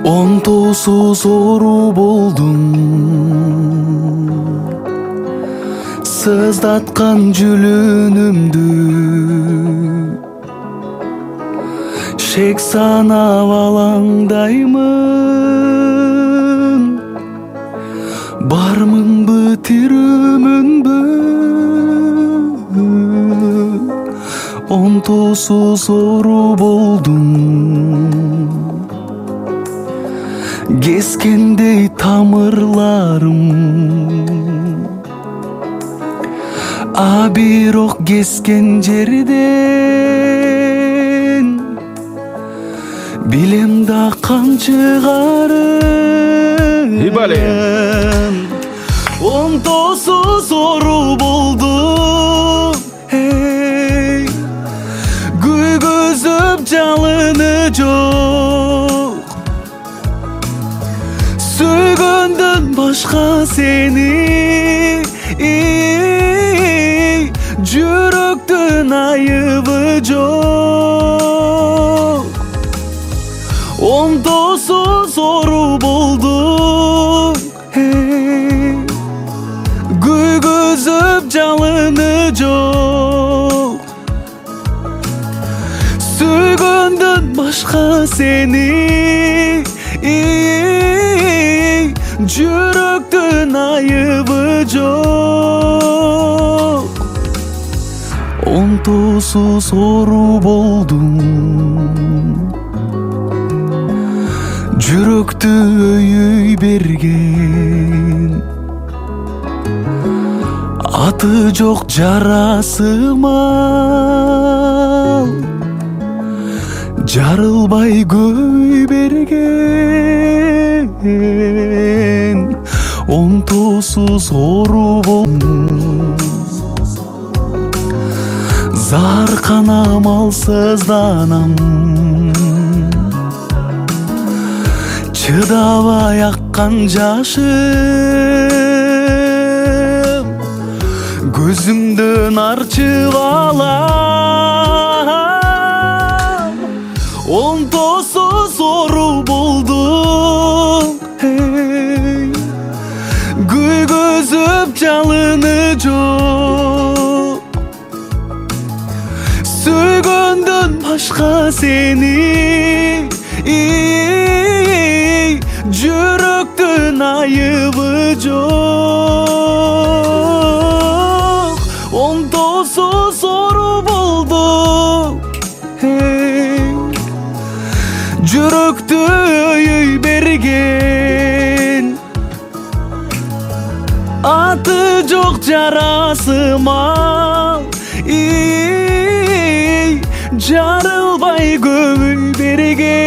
Онтосуз оору болдум, сыздаткан жүлүнүмдү шек санап алаңдаймын. Бармынбы тирүүмүнбү, онтосуз оору болдум, кескендей тамырларым, а бирок кескен жерден билем да кан чыгарын. Онтосуз оору болдум, күйгүзүп жалыны жок, сүйгөндөн башка сени, жүрөктүн айыбы жок. Онтосуз оору болдум, күйгүзүп жалыны жок, сүйгөндөн башка сени, жүрөктүн айыбы жок. Онтосуз оору болдум, жүрөктү өйүй берген, аты жок жарасымал, жарылбай көй берген. Онтосуз оору болдум, зарканам, алсызданам, чыдабай аккан жашым көзүмдөн арчып алам. Онтосуз оору болдум, күйгүзүп жалыны жок, сүйгөндөн башка сени, жүрөктүн айыбы жок. Онтосуз оору болдум, жүрөктү өйүй берген, аты жок жарасымал, жарылбай көй берген.